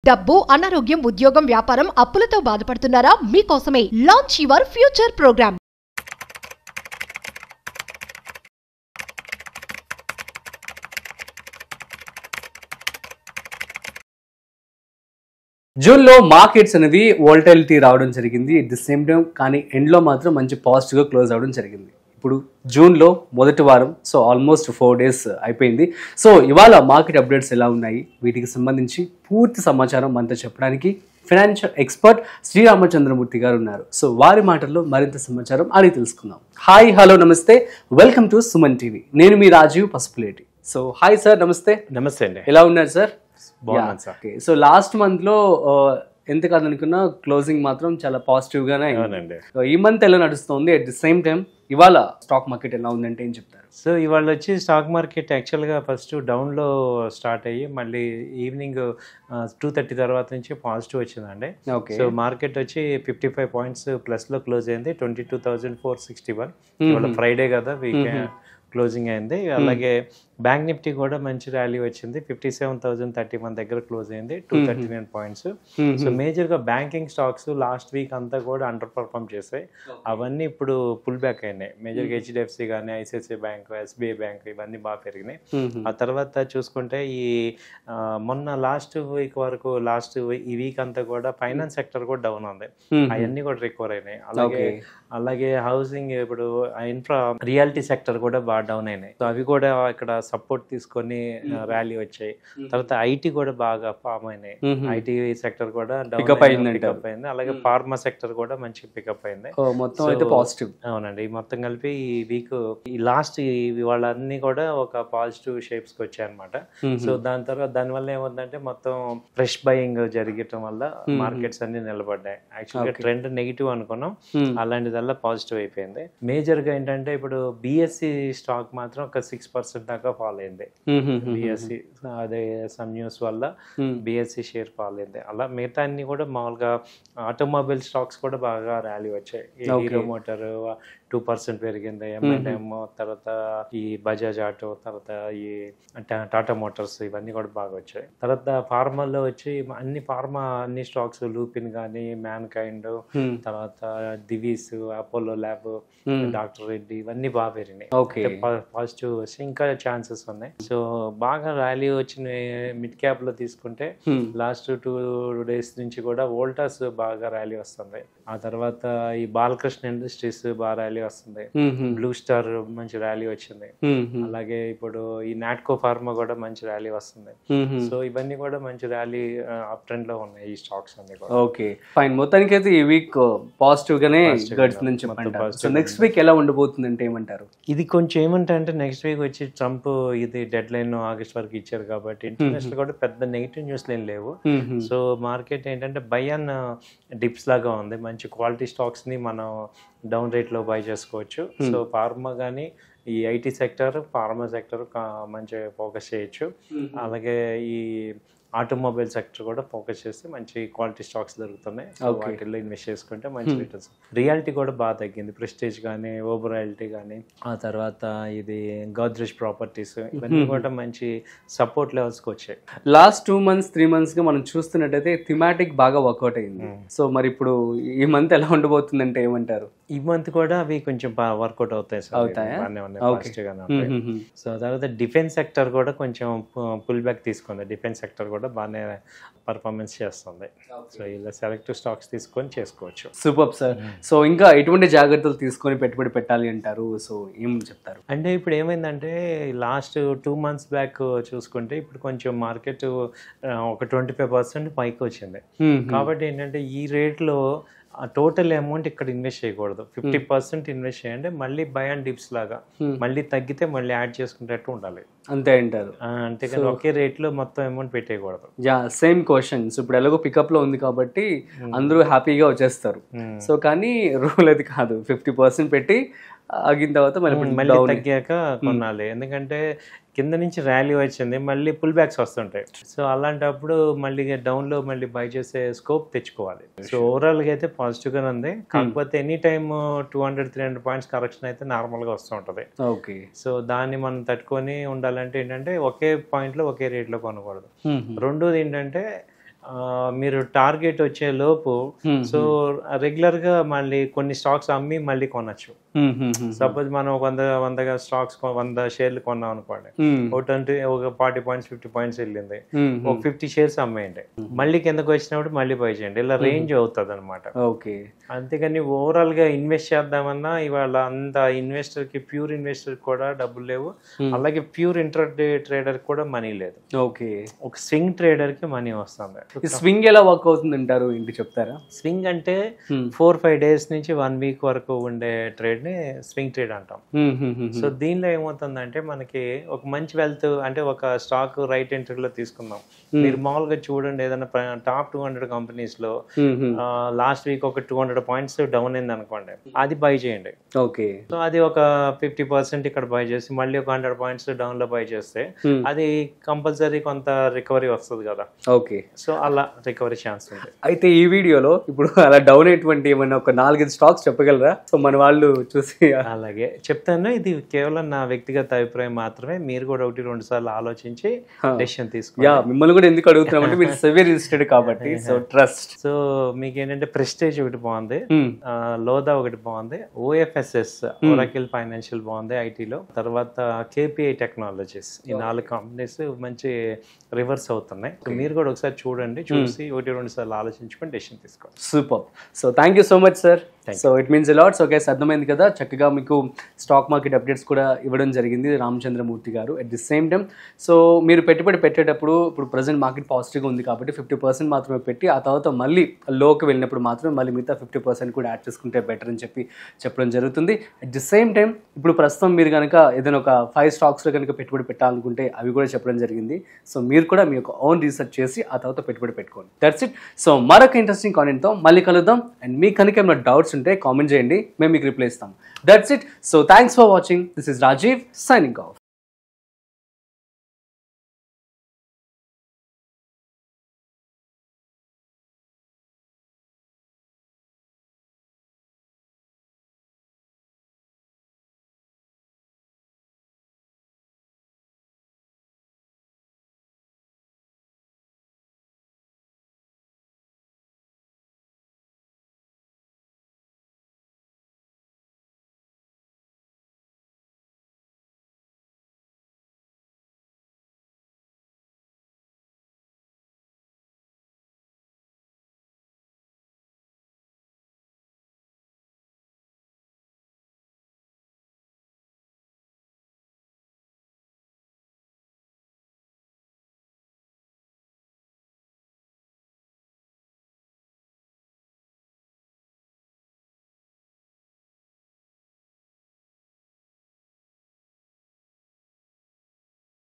డబ్బు, అనారోగ్యం, ఉద్యోగం, వ్యాపారం, అప్పులతో బాధపడుతున్నారా? మీకోసమే లాంచ్ యువర్ ఫ్యూచర్ ప్రోగ్రామ్. జూన్లో మార్కెట్స్ అనేది వోల్టాలిటీ రావడం జరిగింది. ఎట్ ది సేమ్ టైం కానీ ఎండ్లో మాత్రం మంచి పాజిటివ్గా క్లోజ్ అవ్వడం జరిగింది. ఇప్పుడు జూన్లో మొదటి వారం, సో ఆల్మోస్ట్ 4 days అయిపోయింది. సో ఇవాళ మార్కెట్ అప్డేట్స్ ఎలా ఉన్నాయి, వీటికి సంబంధించి పూర్తి సమాచారం మనతో చెప్పడానికి ఫైనాన్షియల్ ఎక్స్పర్ట్ శ్రీరామచంద్రమూర్తి గారు ఉన్నారు. సో వారి మాటల్లో మరింత సమాచారం అడిగి తెలుసుకుందాం. హాయ్, హలో, నమస్తే, వెల్కమ్ టు సుమన్ టీవీ. నేను మీ Rajeev Pasupuleti. So hi sir, నమస్తే. నమస్తే అండి. ఎలా ఉన్నారు సార్? బాగున్నాను సార్. సో లాస్ట్ మంత్ లో ఎంత కాదనుకున్నా క్లోజింగ్ మాత్రం చాలా పాజిటివ్ గానే అవునండి. ఈ మంత్ ఎలా నడుస్తుంది? అట్ ది సేమ్ టైం ఇవాళ స్టాక్ మార్కెట్ ఎలా ఉందంటే ఏం చెప్తారు? సో ఇవాళ వచ్చి స్టాక్ మార్కెట్ యాక్చువల్గా ఫస్ట్ డౌన్లో స్టార్ట్ అయ్యి మళ్ళీ ఈవినింగ్ 2:30 తర్వాత నుంచి పాజిటివ్ వచ్చిందండి. సో మార్కెట్ వచ్చి 55 points ప్లస్లో క్లోజ్ అయింది. 22,461. ఇవాళ ఫ్రైడే కదా, వీకెండ్ క్లోజింగ్ అయింది. అలాగే బ్యాంక్ నిఫ్టీ కూడా మంచి ర్యాలీ వచ్చింది. 57,031 దగ్గర క్లోజ్ అయింది. 239 points. సో మేజర్గా బ్యాంకింగ్ స్టాక్స్ లాస్ట్ వీక్ అంతా కూడా అండర్ పర్ఫామ్ చేసాయి. అవన్నీ ఇప్పుడు పుల్ బ్యాక్ అయినాయి. మేజర్గా హెచ్డిఎఫ్సి కానీ, ఐసిఐసిఐ బ్యాంక్, ఎస్బీఐ బ్యాంక్ ఇవన్నీ బాగా పెరిగినాయి. ఆ తర్వాత చూసుకుంటే ఈ మొన్న లాస్ట్ వీక్ వరకు ఈ వీక్ అంతా కూడా ఫైనాన్స్ సెక్టర్ కూడా డౌన్ ఉంది. అవన్నీ కూడా రికవర్ అయినాయి. అలాగే హౌసింగ్, ఇప్పుడు ఇన్ఫ్రా రియాలిటీ సెక్టర్ కూడా బాగా డౌన్ అయినాయి. సో అవి కూడా ఇక్కడ సపోర్ట్ తీసుకొని ర్యాలీ వచ్చాయి. తర్వాత ఐటీ కూడా బాగా ఫామ్ అయినాయి. ఐటీ సెక్టర్ కూడా పికప్ అయింది. అలాగే ఫార్మా సెక్టర్ కూడా మంచి పికప్ అయింది. పాజిటివ్. అవునండి. మొత్తం కలిపి ఈ వీక్ లాస్ట్ వాళ్ళన్నీ కూడా ఒక పాజిటివ్ షేప్స్ కి వచ్చాయి అనమాట. సో దానివల్ల ఏముందంటే మొత్తం ఫ్రెష్ బయింగ్ జరగటం వల్ల మార్కెట్స్ అన్ని నిలబడ్డాయి. యాక్చువల్గా ట్రెండ్ నెగిటివ్ అనుకున్నాం, అలాంటిదల్లా పాజిటివ్ అయిపోయింది. మేజర్ గా ఏంటంటే ఇప్పుడు బిఎస్సి స్టాక్ మాత్రం ఒక 6% దాకా ఫాల్ అయింది. బిఎస్సి అదే సమ్ న్యూస్ వల్ల బిఎస్సి షేర్ ఫాల్ అయింది. అలా మిగతా అన్ని కూడా మామూలుగా ఆటోమొబైల్ స్టాక్స్ కూడా బాగా ర్యాలీ వచ్చాయి. హీరో మోటార్ 2% పెరిగింది. ఎంఐఎం, తర్వాత ఈ బజాజ్ ఆటో, తర్వాత ఈ టాటా మోటార్స్, ఇవన్నీ కూడా బాగా వచ్చాయి. తర్వాత ఫార్మాలో వచ్చి అన్ని స్టాక్స్, లూపిన్ కానీ, మ్యాన్ కైండ్, తర్వాత Divis, Apollo lab, doctor Reddy, ఇవన్నీ బాగా పెరిగినాయి. పాజిటివ్ ఇంకా ఛాన్సెస్ ఉన్నాయి. సో బాగా ర్యాలీ వచ్చిన మిడ్ క్యాప్ లో తీసుకుంటే లాస్ట్ 2 days నుంచి కూడా వోల్టాస్ బాగా ర్యాలీ వస్తుంది. ఆ తర్వాత ఈ బాలకృష్ణ ఇండస్ట్రీస్ బాగా ర్యాలీ వస్తుంది. బ్లూ స్టార్ మంచి ర్యాలీ వచ్చింది. అలాగే ఇప్పుడు ఈ నాట్కో ఫార్మా కూడా మంచి ర్యాలీ వస్తుంది. సో ఇవన్నీ కూడా మంచి ర్యాలీ అప్ ట్రెండ్ లో ఉన్నాయి ఈ స్టాక్స్ అన్ని కూడా. Okay, fine. మొత్తానికి అయితే ఈ వీక్ పాజిటివ్ గానే గడిచిందని చెప్పంటారు. సో నెక్స్ట్ వీక్ ఎలా ఉండబోతుంది అంటే ఏమంటారు? ఇది కొంచెం ఏమంటే నెక్స్ట్ వీక్ వచ్చి ట్రంప్ ఇది డెడ్ లైన్ ఆగస్ట్ వరకు ఇచ్చారు కాబట్టి ఇంటర్నేషనల్ కూడా పెద్ద నెగిటివ్ న్యూస్లు ఏం లేవు. సో మార్కెట్ ఏంటంటే బై అండ్ డిప్స్ లాగా ఉంది. మంచి క్వాలిటీ స్టాక్స్ ని మనం డౌన్ రేట్ లో బై చేసుకోవచ్చు. సో ఫార్మా కానీ, ఈ ఐటీ సెక్టర్, ఫార్మా సెక్టర్ మంచి ఫోకస్ చేయొచ్చు. అలాగే ఈ ఆటోమొబైల్ సెక్టర్ కూడా ఫోకస్ చేస్తే మంచి క్వాలిటీ స్టాక్స్ దొరుకుతున్నాయి. వాటిల్లో ఇన్వెస్ట్ చేసుకుంటే మంచి రిటర్న్స్. రియాలిటీ కూడా బాగా తగ్గింది. ప్రెస్టేజ్ కానీ, ఓబర్ రియాలిటీ కానీ, ఆ తర్వాత ఇది గోద్రేజ్ ప్రాపర్టీస్, ఇవన్నీ కూడా మంచి సపోర్ట్ లెవెల్స్కి వచ్చాయి. లాస్ట్ 2 months 3 months గా మనం చూస్తున్నట్టయితే థిమాటిక్ బాగా వర్కౌట్ అయింది. సో మరి ఇప్పుడు ఈ మంత్ ఎలా ఉండబోతుందంటే ఏమంటారు? ఈ మంత్ కూడా అవి కొంచెం వర్కౌట్ అవుతాయి సార్. సో తర్వాత డిఫెన్స్ సెక్టర్ కూడా కొంచెం పుల్ బ్యాక్ తీసుకుంది. డిఫెన్స్ సెక్టర్ కూడా బాగానే పర్ఫార్మెన్స్ చేస్తుంది. సో ఇలా సెలెక్టివ్ స్టాక్స్ తీసుకొని చేసుకోవచ్చు. Super sir. సో ఇంకా ఎటువంటి జాగ్రత్తలు తీసుకొని పెట్టుబడి పెట్టాలి అంటారు? సో ఏం చెప్తారు? అంటే ఇప్పుడు ఏమైందంటే లాస్ట్ 2 months బ్యాక్ చూసుకుంటే ఇప్పుడు కొంచెం మార్కెట్ ఒక 25% పైకి వచ్చింది. కాబట్టి ఏంటంటే ఈ రేట్లో ఆ టోటల్ అమౌంట్ ఇక్కడ ఇన్వెస్ట్ చేయకూడదు. 50% ఇన్వెస్ట్ చేయండి. మళ్ళీ బై అండ్ డిప్స్ లాగా మళ్ళీ తగ్గితే మళ్ళీ యాడ్ చేసుకునేటట్టు ఉండాలి. అంతే అంటారు. అంతేకాని ఒకే రేట్ లో మొత్తం అమౌంట్ పెట్టేయకూడదు. Same questions. ఇప్పుడు ఎలాగో పికప్ లో ఉంది కాబట్టి అందరూ హ్యాపీగా వచ్చేస్తారు. సో కానీ రూల్ అది కాదు. 50% పెట్టి ఆగిన తర్వాత మళ్ళీ తగ్గాక కొనాలి. ఎందుకంటే కింద నుంచి ర్యాలీ వచ్చింది, మళ్ళీ పుల్ బ్యాక్స్ వస్తుంటాయి. సో అలాంటప్పుడు మళ్ళీ డౌన్లో మళ్ళీ బై చేసే స్కోప్ తెచ్చుకోవాలి. సో ఓవరాల్గా అయితే పాజిటివ్గానే ఉంది. కాకపోతే ఎనీ టైమ్ 200-300 points కరెక్షన్ అయితే నార్మల్గా వస్తూ ఉంటుంది. ఓకే. సో దాన్ని మనం తట్టుకొని ఉండాలంటే ఏంటంటే ఒకే పాయింట్లో ఒకే రేట్లో కొనకూడదు. రెండోది ఏంటంటే మీరు టార్గెట్ వచ్చే లోపు సో రెగ్యులర్ గా మళ్ళీ కొన్ని స్టాక్స్ అమ్మి మళ్ళీ కొనొచ్చు. సపోజ్ మనం 100 స్టాక్స్ 100 షేర్లు కొన్నాం అనుకోండి, ఒక 40 పాయింట్స్ 50 పాయింట్స్ వెళ్ళింది, ఒక 50 షేర్స్ అమ్మేయండి, మళ్ళీ కిందకు వచ్చినప్పుడు మళ్ళీ బై చేయండి. ఇలా రేంజ్ అవుతుంది అనమాట. ఓకే. అంతేగాని ఓవరాల్ గా ఇన్వెస్ట్ చేద్దామన్నా ఇవాళ అంత ఇన్వెస్టర్ కి, ప్యూర్ ఇన్వెస్టర్ కూడా డబ్బులు లేవు, అలాగే ప్యూర్ ఇంటర్డే ట్రేడర్ కూడా మనీ లేదు. ఓకే. ఒక స్వింగ్ ట్రేడర్ కి మనీ వస్తుంది. స్వింగ్ ఎలా వర్క్ అవుతుంది అంటారు, ఇంటి చెప్తారా? స్వింగ్ అంటే 4-5 డేస్ నుంచి 1 వీక్ వరకు ఉండే ట్రేడ్ ని స్వింగ్ ట్రేడ్ అంటాం. సో దీనిలో ఏమవుతుందంటే మనకి ఒక మంచి వెల్త్, అంటే ఒక స్టాక్ రైట్ ఎంట్రీలో తీసుకుందాం, మీరు మామూలుగా చూడండి ఏదైనా టాప్ 200 కంపెనీస్ లో లాస్ట్ వీక్ ఒక 200 పాయింట్స్ డౌన్ అయింది అనుకోండి, అది బై చేయండి. ఓకే. సో అది ఒక 50% ఇక్కడ బై చేసి మళ్ళీ ఒక 100 పాయింట్స్ డౌన్ లో బై చేస్తే అది కంపల్సరీ కొంత రికవరీ వస్తుంది కదా. ఓకే. సో అలా రికవరీ ఛాన్స్ ఉంది. అయితే ఈ వీడియోలో ఇప్పుడు అలా డౌన్ అయ్యేటువంటి ఏమన్నా ఒక 4-5 స్టాక్స్ చెప్పగలరా? సో మన వాళ్ళు చూసి. అలాగే చెప్తాను, ఇది కేవలం నా వ్యక్తిగత అభిప్రాయం మాత్రమే, మీరు కూడా 1-2 సార్లు ఆలోచించి డెసిషన్ తీసుకోండి. మిమ్మల్ని కూడా ఎందుకు అడుగుతున్నామంటే మీరు సెవీ రిజిస్టర్డ్ కాబట్టి. So trust. సో మీకు ఏంటంటే ప్రెస్టేజ్ ఒకటి బాగుంది, లోదా ఒకటి బాగుంది, OFSS ఒరాకిల్ ఫైనాన్షియల్ బాగుంది ఐటీలో, తర్వాత KPI టెక్నాలజీస్, ఈ 4 కంపెనీస్ మంచి రివర్స్ అవుతున్నాయి. మీరు కూడా ఒకసారి చూడండి, చూసి 1-2 సార్లు ఆలోచించుకొని డెసిషన్ తీసుకోండి. Super. So thank you so much sir. So it means a lot. So guys అర్థమైంది కదా, చక్కగా మీకు స్టాక్ మార్కెట్ అప్డేట్స్ కూడా ఇవ్వడం జరిగింది రామచంద్రమూర్తి గారు. At the same time so మీరు పెట్టుబడి పెట్టేటప్పుడు ఇప్పుడు ప్రజెంట్ మార్కెట్ పాజిటివ్గా ఉంది కాబట్టి 50% మాత్రమే పెట్టి, ఆ తర్వాత మళ్ళీ లోకి వెళ్ళినప్పుడు మాత్రమే మళ్ళీ మిగతా 50% కూడా యాడ్ చేసుకుంటే బెటర్ అని చెప్పడం జరుగుతుంది. అట్ ది సేమ్ టైం ఇప్పుడు ప్రస్తుతం మీరు కనుక ఏదైనా ఒక 5 స్టాక్స్లో కనుక పెట్టుబడి పెట్టాలనుకుంటే అవి కూడా చెప్పడం జరిగింది. సో మీరు కూడా మీ యొక్క ఓన్ రీసెర్చ్ చేసి ఆ తర్వాత పెట్టుబడి పెట్టుకోండి. That's it. సో మరొక ఇంట్రెస్టింగ్ కాంటెంట్తో మళ్ళీ కలుద్దాం. అండ్ మీకు కనుక ఏమైనా డౌట్స్ ఉంటే కామెంట్ చేయండి, మేము మీకు రిప్లై ఇస్తాం. That's it. So thanks for watching. This is Rajiv signing of.